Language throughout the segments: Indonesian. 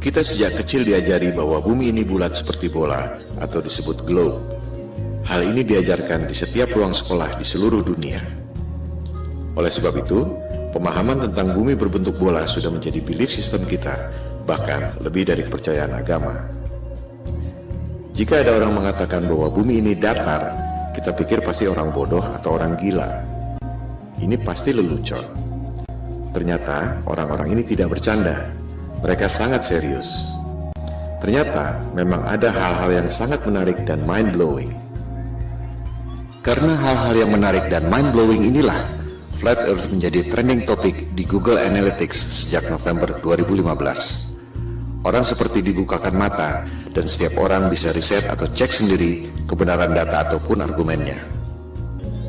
Kita sejak kecil diajari bahwa bumi ini bulat seperti bola atau disebut globe. Hal ini diajarkan di setiap ruang sekolah di seluruh dunia. Oleh sebab itu, pemahaman tentang bumi berbentuk bola sudah menjadi belief system kita, bahkan lebih dari kepercayaan agama. Jika ada orang mengatakan bahwa bumi ini datar, kita pikir pasti orang bodoh atau orang gila. Ini pasti lelucon. Ternyata orang-orang ini tidak bercanda. Mereka sangat serius. Ternyata memang ada hal-hal yang sangat menarik dan mind-blowing. Karena hal-hal yang menarik dan mind-blowing inilah, Flat Earth menjadi trending topik di Google Analytics sejak November 2015. Orang seperti dibukakan mata, dan setiap orang bisa riset atau cek sendiri kebenaran data ataupun argumennya.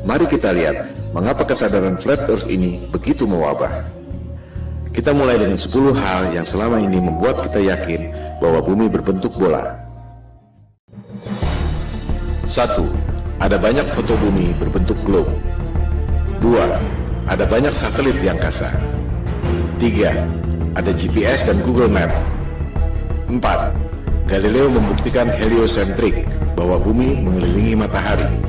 Mari kita lihat mengapa kesadaran Flat Earth ini begitu mewabah. Kita mulai dengan 10 hal yang selama ini membuat kita yakin bahwa bumi berbentuk bola. 1. Ada banyak foto bumi berbentuk globe. 2. Ada banyak satelit di angkasa. 3. Ada GPS dan Google Map. 4. Galileo membuktikan heliosentrik, bahwa bumi mengelilingi matahari.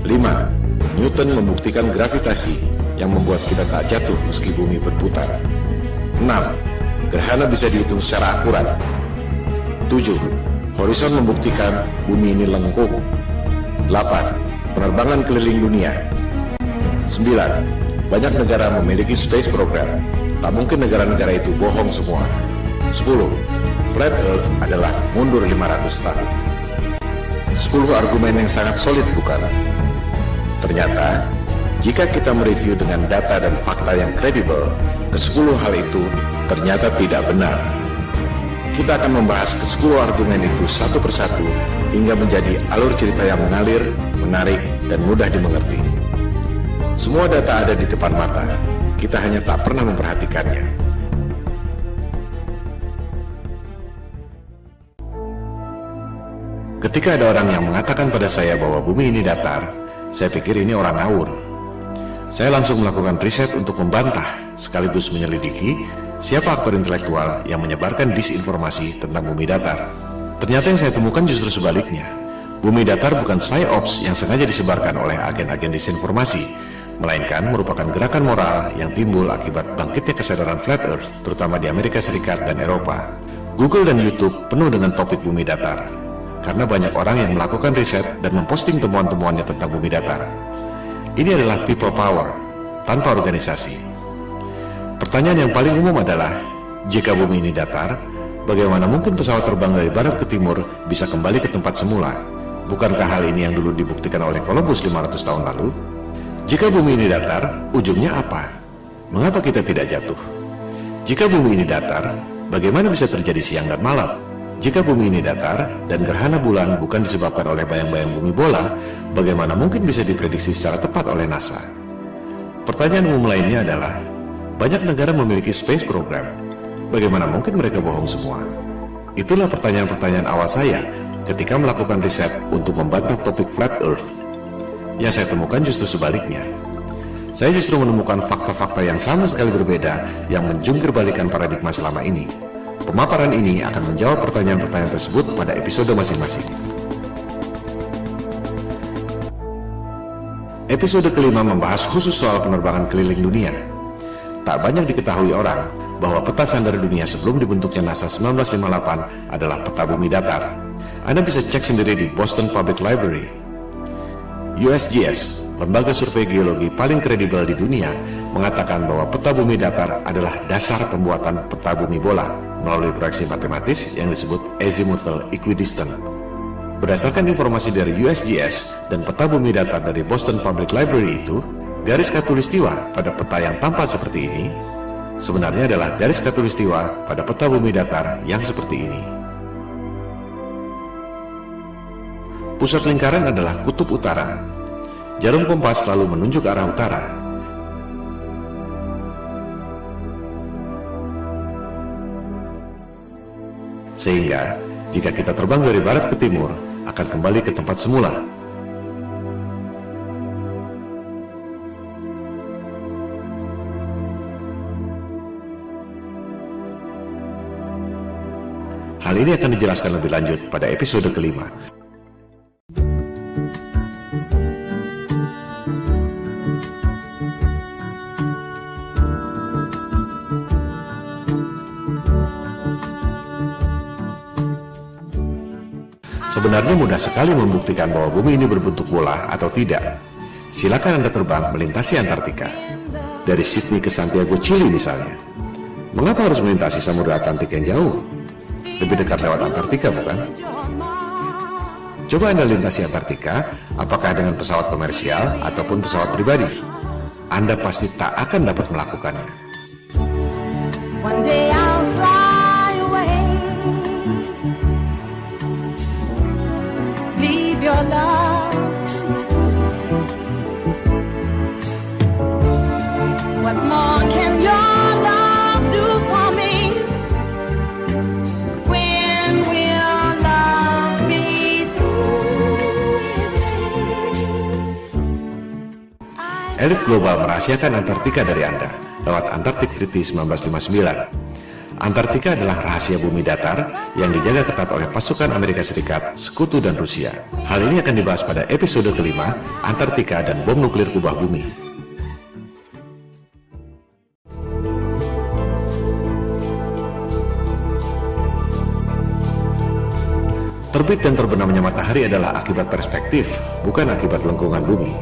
5. Newton membuktikan gravitasi, yang membuat kita tak jatuh meski bumi berputar. 6. Gerhana bisa dihitung secara akurat. 7. Horizon membuktikan bumi ini lengkung. 8. Penerbangan keliling dunia. 9. Banyak negara memiliki space program. Tak mungkin negara-negara itu bohong semua. 10. Flat Earth adalah mundur 500 tahun. 10 argumen yang sangat solid, bukan? Ternyata, jika kita mereview dengan data dan fakta yang kredibel, ke-10 hal itu ternyata tidak benar. Kita akan membahas ke-10 argumen itu satu persatu hingga menjadi alur cerita yang mengalir, menarik, dan mudah dimengerti. Semua data ada di depan mata, kita hanya tak pernah memperhatikannya. Ketika ada orang yang mengatakan pada saya bahwa bumi ini datar, saya pikir ini orang ngawur. Saya langsung melakukan riset untuk membantah, sekaligus menyelidiki siapa aktor intelektual yang menyebarkan disinformasi tentang bumi datar. Ternyata yang saya temukan justru sebaliknya. Bumi datar bukan psyops yang sengaja disebarkan oleh agen-agen disinformasi, melainkan merupakan gerakan moral yang timbul akibat bangkitnya kesadaran Flat Earth, terutama di Amerika Serikat dan Eropa. Google dan YouTube penuh dengan topik bumi datar, karena banyak orang yang melakukan riset dan memposting temuan-temuannya tentang bumi datar. Ini adalah people power, tanpa organisasi. Pertanyaan yang paling umum adalah, jika bumi ini datar, bagaimana mungkin pesawat terbang dari barat ke timur bisa kembali ke tempat semula? Bukankah hal ini yang dulu dibuktikan oleh Columbus 500 tahun lalu? Jika bumi ini datar, ujungnya apa? Mengapa kita tidak jatuh? Jika bumi ini datar, bagaimana bisa terjadi siang dan malam? Jika bumi ini datar dan gerhana bulan bukan disebabkan oleh bayang-bayang bumi bola, bagaimana mungkin bisa diprediksi secara tepat oleh NASA? Pertanyaan umum lainnya adalah, banyak negara memiliki space program. Bagaimana mungkin mereka bohong semua? Itulah pertanyaan-pertanyaan awal saya ketika melakukan riset untuk membantah topik Flat Earth. Yang saya temukan justru sebaliknya. Saya justru menemukan fakta-fakta yang sama sekali berbeda yang menjungkir-balikan paradigma selama ini. Pemaparan ini akan menjawab pertanyaan-pertanyaan tersebut pada episode masing-masing. Episode kelima membahas khusus soal penerbangan keliling dunia. Tak banyak diketahui orang bahwa peta sandar dunia sebelum dibentuknya NASA 1958 adalah peta bumi datar. Anda bisa cek sendiri di Boston Public Library. USGS, lembaga survei geologi paling kredibel di dunia, mengatakan bahwa peta bumi datar adalah dasar pembuatan peta bumi bola melalui proyeksi matematis yang disebut azimuthal equidistant. Berdasarkan informasi dari USGS dan peta bumi datar dari Boston Public Library itu, garis khatulistiwa pada peta yang tampak seperti ini sebenarnya adalah garis khatulistiwa pada peta bumi datar yang seperti ini. Pusat lingkaran adalah kutub utara. Jarum kompas selalu menunjuk arah utara. Sehingga, jika kita terbang dari barat ke timur, akan kembali ke tempat semula. ini akan dijelaskan lebih lanjut pada episode kelima. Sebenarnya mudah sekali membuktikan bahwa bumi ini berbentuk bola atau tidak. Silakan Anda terbang melintasi Antartika. Dari Sydney ke Santiago, Chili misalnya. Mengapa harus melintasi Samudra Atlantik yang jauh? Lebih dekat lewat Antartika, bukan? Coba Anda lintasi Antartika, apakah dengan pesawat komersial ataupun pesawat pribadi? Anda pasti tak akan dapat melakukannya. One day I'll fly away. Leave your love to yesterday. What more can your love do for me? When will love be through with me? Elit global merahasiakan Antartika dari Anda lewat Antarctic Treaty 1959. Antartika adalah rahasia bumi datar yang dijaga ketat oleh pasukan Amerika Serikat, Sekutu, dan Rusia. Hal ini akan dibahas pada episode kelima, Antartika dan bom nuklir kubah bumi. Terbit dan terbenamnya matahari adalah akibat perspektif, bukan akibat lengkungan bumi.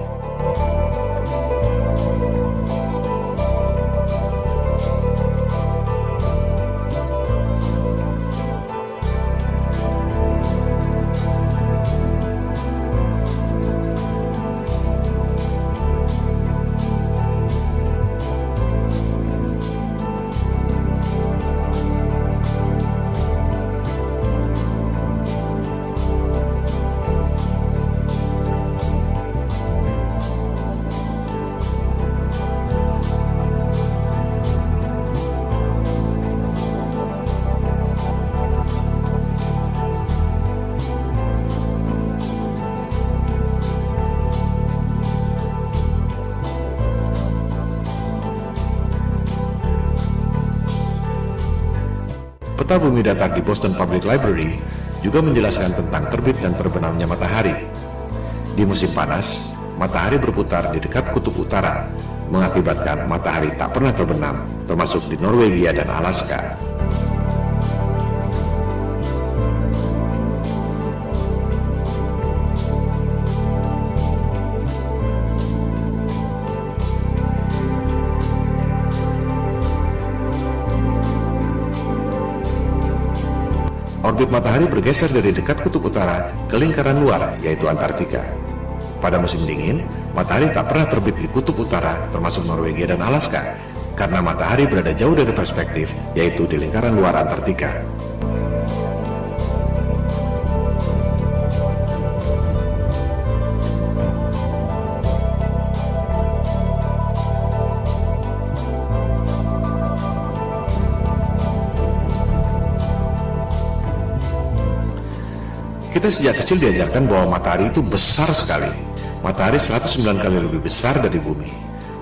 Peta bumi datar di Boston Public Library juga menjelaskan tentang terbit dan terbenamnya matahari. Di musim panas, matahari berputar di dekat kutub utara, mengakibatkan matahari tak pernah terbenam, termasuk di Norwegia dan Alaska. Orbit matahari bergeser dari dekat kutub utara ke lingkaran luar, yaitu Antartika. Pada musim dingin, matahari tak pernah terbit di kutub utara, termasuk Norwegia dan Alaska, karena matahari berada jauh dari perspektif, yaitu di lingkaran luar Antartika. Kita sejak kecil diajarkan bahwa matahari itu besar sekali. Matahari 109 kali lebih besar dari bumi.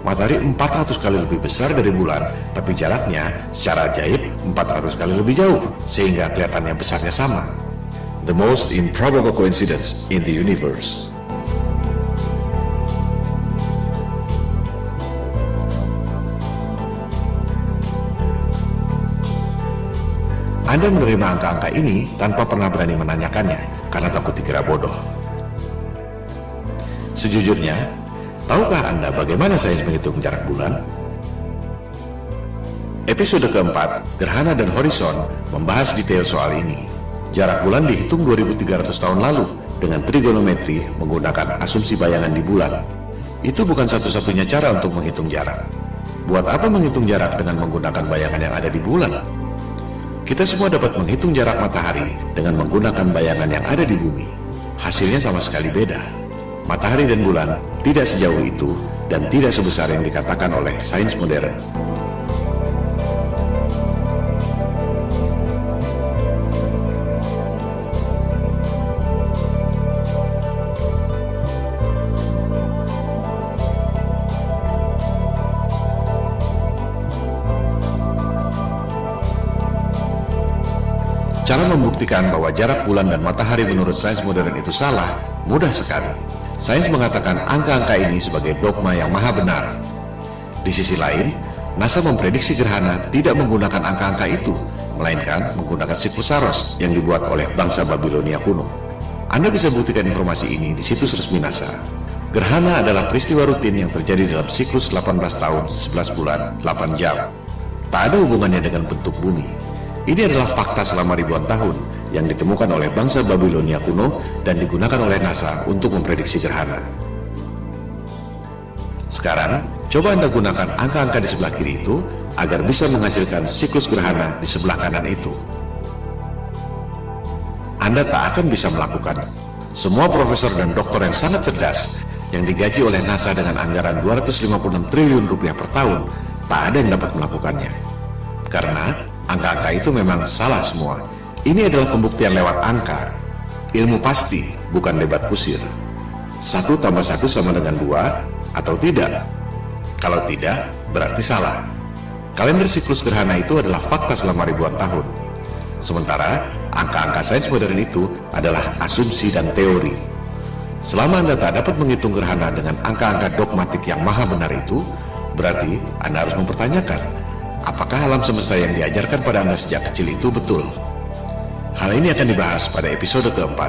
Matahari 400 kali lebih besar dari bulan, tapi jaraknya secara ajaib 400 kali lebih jauh, sehingga kelihatannya besarnya sama. The most improbable coincidence in the universe. Anda menerima angka-angka ini tanpa pernah berani menanyakannya, karena takut dikira bodoh. Sejujurnya, tahukah Anda bagaimana sains menghitung jarak bulan? Episode keempat, Gerhana dan Horizon, membahas detail soal ini. Jarak bulan dihitung 2300 tahun lalu dengan trigonometri menggunakan asumsi bayangan di bulan. Itu bukan satu-satunya cara untuk menghitung jarak. Buat apa menghitung jarak dengan menggunakan bayangan yang ada di bulan? Kita semua dapat menghitung jarak matahari dengan menggunakan bayangan yang ada di bumi. Hasilnya sama sekali beda. Matahari dan bulan tidak sejauh itu dan tidak sebesar yang dikatakan oleh sains modern. Cara membuktikan bahwa jarak bulan dan matahari menurut sains modern itu salah, mudah sekali. Sains mengatakan angka-angka ini sebagai dogma yang maha benar. Di sisi lain, NASA memprediksi gerhana tidak menggunakan angka-angka itu, melainkan menggunakan siklus Saros yang dibuat oleh bangsa Babilonia kuno. Anda bisa buktikan informasi ini di situs resmi NASA. Gerhana adalah peristiwa rutin yang terjadi dalam siklus 18 tahun, 11 bulan, 8 jam. Tak ada hubungannya dengan bentuk bumi. Ini adalah fakta selama ribuan tahun yang ditemukan oleh bangsa Babilonia kuno dan digunakan oleh NASA untuk memprediksi gerhana. Sekarang, coba Anda gunakan angka-angka di sebelah kiri itu agar bisa menghasilkan siklus gerhana di sebelah kanan itu. Anda tak akan bisa melakukan. Semua profesor dan doktor yang sangat cerdas yang digaji oleh NASA dengan anggaran 256 triliun rupiah per tahun, tak ada yang dapat melakukannya. Karena angka-angka itu memang salah semua. Ini adalah pembuktian lewat angka. Ilmu pasti, bukan debat kusir. 1 tambah 1 sama dengan 2 atau tidak? Kalau tidak, berarti salah. Kalender siklus gerhana itu adalah fakta selama ribuan tahun. Sementara, angka-angka sains modern itu adalah asumsi dan teori. Selama Anda tak dapat menghitung gerhana dengan angka-angka dogmatik yang maha benar itu, berarti Anda harus mempertanyakan, apakah alam semesta yang diajarkan pada Anda sejak kecil itu betul? Hal ini akan dibahas pada episode keempat.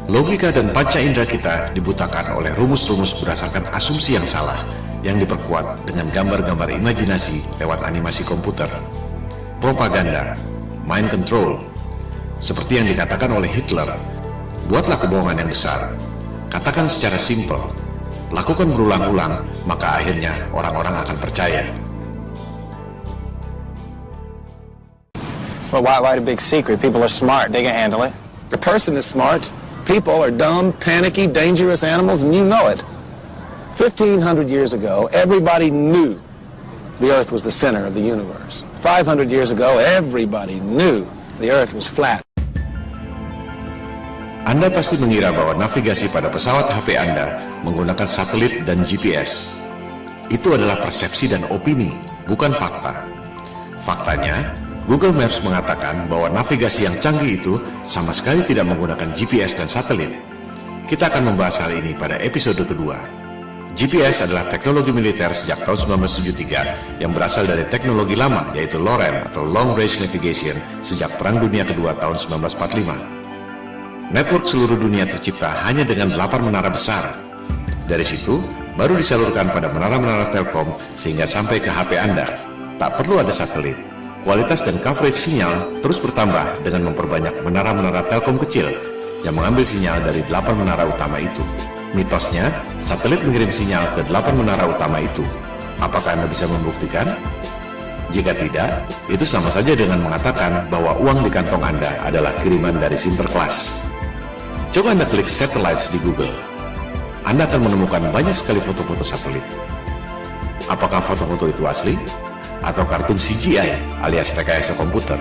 Logika dan panca indera kita dibutakan oleh rumus-rumus berdasarkan asumsi yang salah, yang diperkuat dengan gambar-gambar imajinasi lewat animasi komputer. Propaganda, mind control, seperti yang dikatakan oleh Hitler, buatlah kebohongan yang besar, katakan secara simpel, lakukan berulang-ulang, maka akhirnya orang-orang akan percaya. Well, why the big secret? People are smart. They can handle it. The person is smart. People are dumb, panicky, dangerous animals, and you know it. 1,500 years ago, everybody knew the Earth was the center of the universe. 500 years ago, everybody knew the Earth was flat. Anda pasti mengira bahwa navigasi pada pesawat HP Anda menggunakan satelit dan GPS. Itu adalah persepsi dan opini, bukan fakta. Faktanya, Google Maps mengatakan bahwa navigasi yang canggih itu sama sekali tidak menggunakan GPS dan satelit. Kita akan membahas hal ini pada episode kedua. GPS adalah teknologi militer sejak tahun 1973 yang berasal dari teknologi lama, yaitu LORAN atau Long Range Navigation sejak Perang Dunia Kedua tahun 1945. Network seluruh dunia tercipta hanya dengan 8 menara besar. Dari situ, baru disalurkan pada menara-menara Telkom sehingga sampai ke HP Anda. Tak perlu ada satelit. Kualitas dan coverage sinyal terus bertambah dengan memperbanyak menara-menara Telkom kecil yang mengambil sinyal dari 8 menara utama itu. Mitosnya, satelit mengirim sinyal ke 8 menara utama itu. Apakah Anda bisa membuktikan? Jika tidak, itu sama saja dengan mengatakan bahwa uang di kantong Anda adalah kiriman dari Sinterklas. Coba Anda klik satellites di Google. Anda akan menemukan banyak sekali foto-foto satelit. Apakah foto-foto itu asli? Atau kartun CGI alias rekayasa komputer?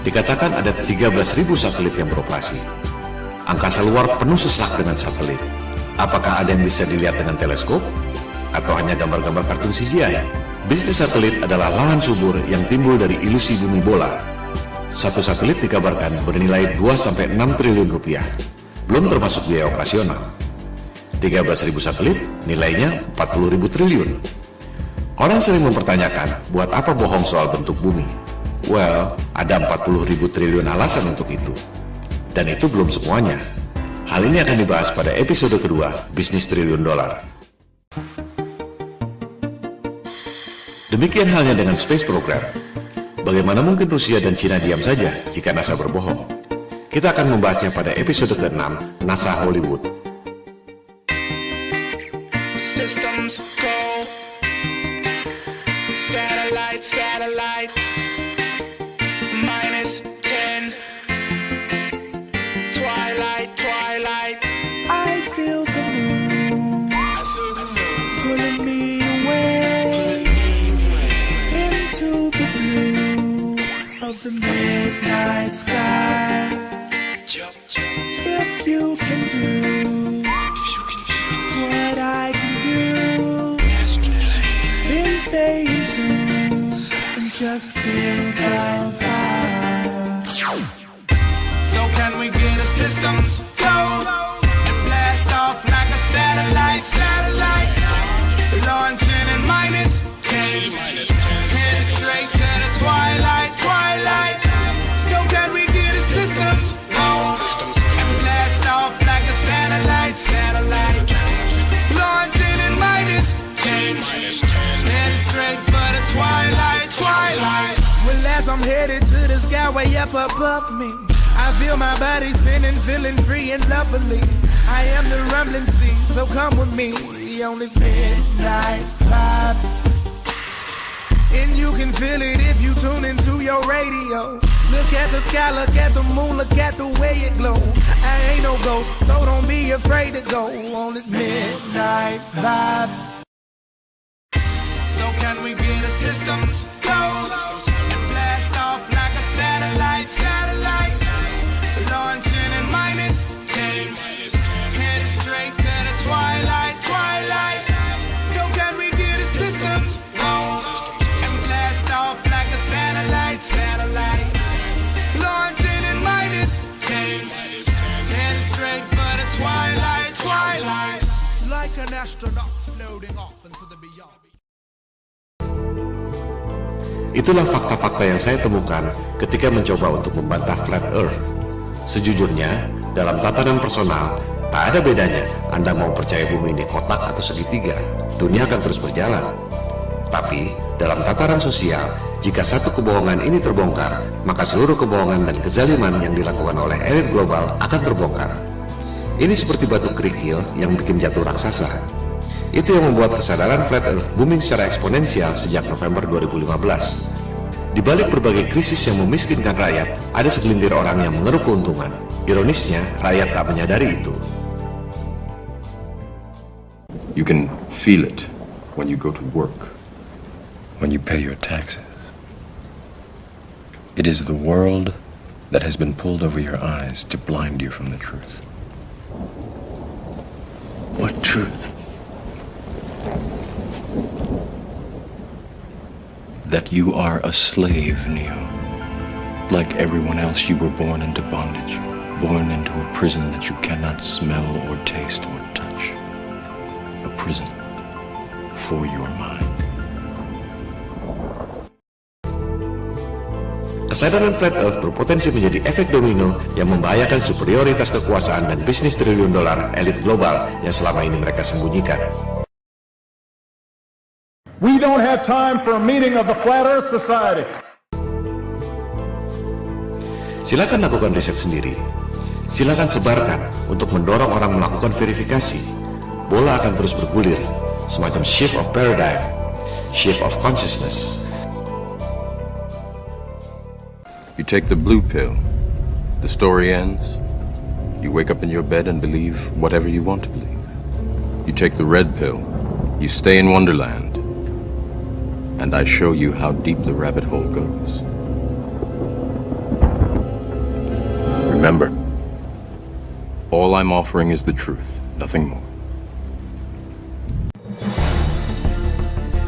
Dikatakan ada 13.000 satelit yang beroperasi. Angkasa luar penuh sesak dengan satelit. Apakah ada yang bisa dilihat dengan teleskop? Atau hanya gambar-gambar kartun CGI? Bisnis satelit adalah lahan subur yang timbul dari ilusi bumi bola. Satu satelit dikabarkan bernilai 2-6 triliun rupiah, belum termasuk biaya operasional. 13.000 satelit nilainya 40.000 triliun. Orang sering mempertanyakan, buat apa bohong soal bentuk bumi? Well, ada 40.000 triliun alasan untuk itu. Dan itu belum semuanya. Hal ini akan dibahas pada episode kedua, Bisnis Triliun Dolar. Demikian halnya dengan Space Program. Bagaimana mungkin Rusia dan Cina diam saja jika NASA berbohong? Kita akan membahasnya pada episode ke-6, NASA Hollywood. Systems go. Satellite, satellite. -10. Twilight, twilight. I feel the moon pulling me away into the blue of the midnight sky. If you can do what I can do, then stay in tune just feel the vibe. So can we get a systems go and blast off like a satellite, launching in -10, headed straight to the twilight. So can we get a systems go and blast off like a satellite, launching in -10, headed straight for the twilight. Well, as I'm headed to the sky way up above me, I feel my body spinning, feeling free and lovely. I am the rumbling sea, so come with me on this midnight vibe. And you can feel it if you tune into your radio. Look at the sky, look at the moon, look at the way it glow. I ain't no ghost, so don't be afraid to go on this midnight vibe. So can we get a systems go and blast off like a satellite, launching in -10, headed straight to the twilight. So can we get a systems go and blast off like a satellite, launching in -10, headed straight for the twilight. Like an astronaut floating off into the beyond. Itulah fakta-fakta yang saya temukan ketika mencoba untuk membantah Flat Earth. Sejujurnya, dalam tatanan personal, tak ada bedanya Anda mau percaya bumi ini kotak atau segitiga, dunia akan terus berjalan. Tapi, dalam tataran sosial, jika satu kebohongan ini terbongkar, maka seluruh kebohongan dan kezaliman yang dilakukan oleh elit global akan terbongkar. Ini seperti batu kerikil yang bikin jatuh raksasa. Itu yang membuat kesadaran Flat Earth booming secara eksponensial sejak November 2015. Di balik berbagai krisis yang memiskinkan rakyat, ada segelintir orang yang mengeruk keuntungan. Ironisnya, rakyat tak menyadari itu. You can feel it when you go to work, when you pay your taxes. It is the world that has been pulled over your eyes to blind you from the truth. What truth? That you are a slave, Neo. Like everyone else, you were born into bondage, born into a prison that you cannot smell or taste or touch. A prison for your mind. Kesadaran Flat Earth berpotensi menjadi efek domino yang membahayakan superioritas kekuasaan dan bisnis triliun dolar elit global yang selama ini mereka sembunyikan. We don't have time for a meeting of the Flat Earth Society. Silakan lakukan riset sendiri. Silakan sebarkan untuk mendorong orang melakukan verifikasi. Bola akan terus bergulir, semacam shift of paradigm, shift of consciousness. You take the blue pill, the story ends. You wake up in your bed and believe whatever you want to believe. You take the red pill, you stay in Wonderland, and I show you how deep the rabbit hole goes. Remember, all I'm offering is the truth, nothing more.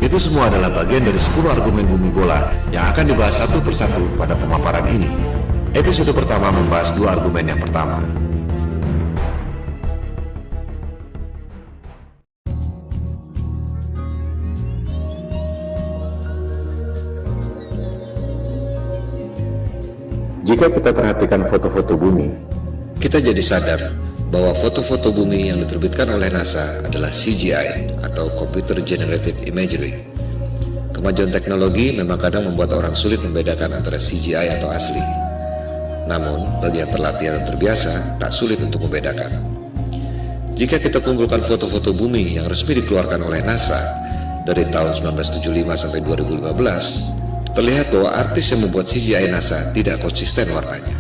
Itu semua adalah bagian dari 10 argumen bumi bola yang akan dibahas satu persatu pada pemaparan ini. Episode pertama membahas 2 argumen yang pertama. Jika kita perhatikan foto-foto bumi, kita jadi sadar bahwa foto-foto bumi yang diterbitkan oleh NASA adalah CGI atau Computer Generated Imagery. Kemajuan teknologi memang kadang membuat orang sulit membedakan antara CGI atau asli. Namun, bagi yang terlatih atau terbiasa, tak sulit untuk membedakan. Jika kita kumpulkan foto-foto bumi yang resmi dikeluarkan oleh NASA dari tahun 1975 sampai 2015, terlihat bahwa artis yang membuat CGI NASA tidak konsisten warnanya.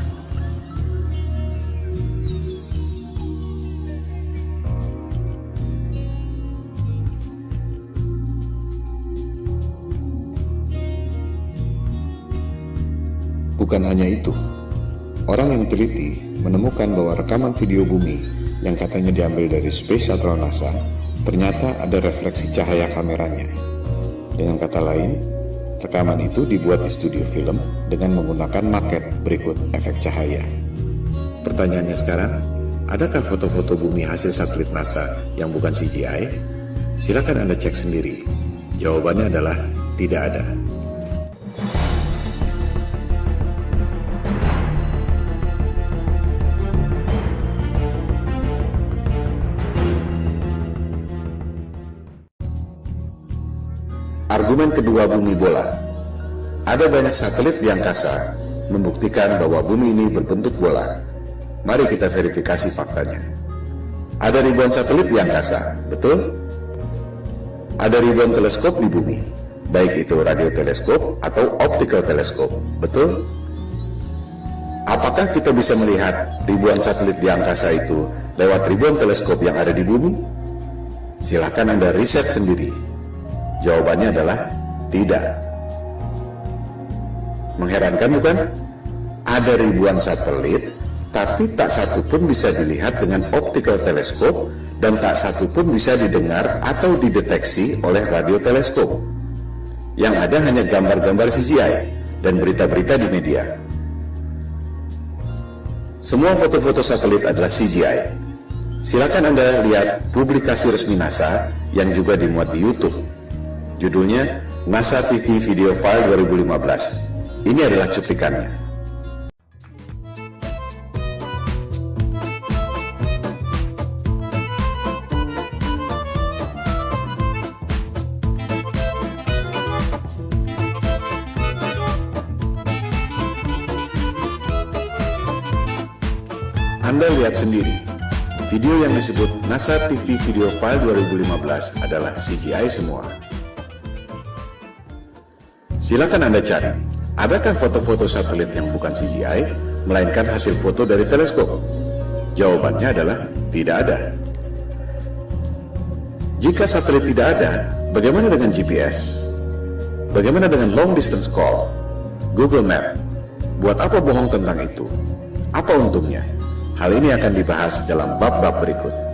Bukan hanya itu, orang yang teliti menemukan bahwa rekaman video bumi yang katanya diambil dari Space Shuttle NASA ternyata ada refleksi cahaya kameranya. Dengan kata lain, Rekaman itu dibuat di studio film dengan menggunakan maket berikut efek cahaya. Pertanyaannya sekarang, adakah foto-foto bumi hasil satelit NASA yang bukan CGI? Silakan Anda cek sendiri. Jawabannya adalah tidak ada. Argumen kedua bumi bola. Ada banyak satelit di angkasa membuktikan bahwa bumi ini berbentuk bola. Mari kita verifikasi faktanya. Ada ribuan satelit di angkasa, betul? Ada ribuan teleskop di bumi, baik itu radioteleskop atau optical teleskop, betul? Apakah kita bisa melihat ribuan satelit di angkasa itu lewat ribuan teleskop yang ada di bumi? Silakan Anda riset sendiri. Jawabannya adalah tidak. Mengherankan bukan? Ada ribuan satelit, tapi tak satu pun bisa dilihat dengan optical teleskop dan tak satu pun bisa didengar atau dideteksi oleh radioteleskop. Yang ada hanya gambar-gambar CGI dan berita-berita di media. Semua foto-foto satelit adalah CGI. Silakan Anda lihat publikasi resmi NASA yang juga dimuat di YouTube. Judulnya NASA TV Video File 2015. Ini adalah cuplikannya. Anda lihat sendiri, video yang disebut NASA TV Video File 2015 adalah CGI semua. Silakan Anda cari, adakah foto-foto satelit yang bukan CGI, melainkan hasil foto dari teleskop? Jawabannya adalah tidak ada. Jika satelit tidak ada, bagaimana dengan GPS? Bagaimana dengan long distance call? Google Map? Buat apa bohong tentang itu? Apa untungnya? Hal ini akan dibahas dalam bab-bab berikut.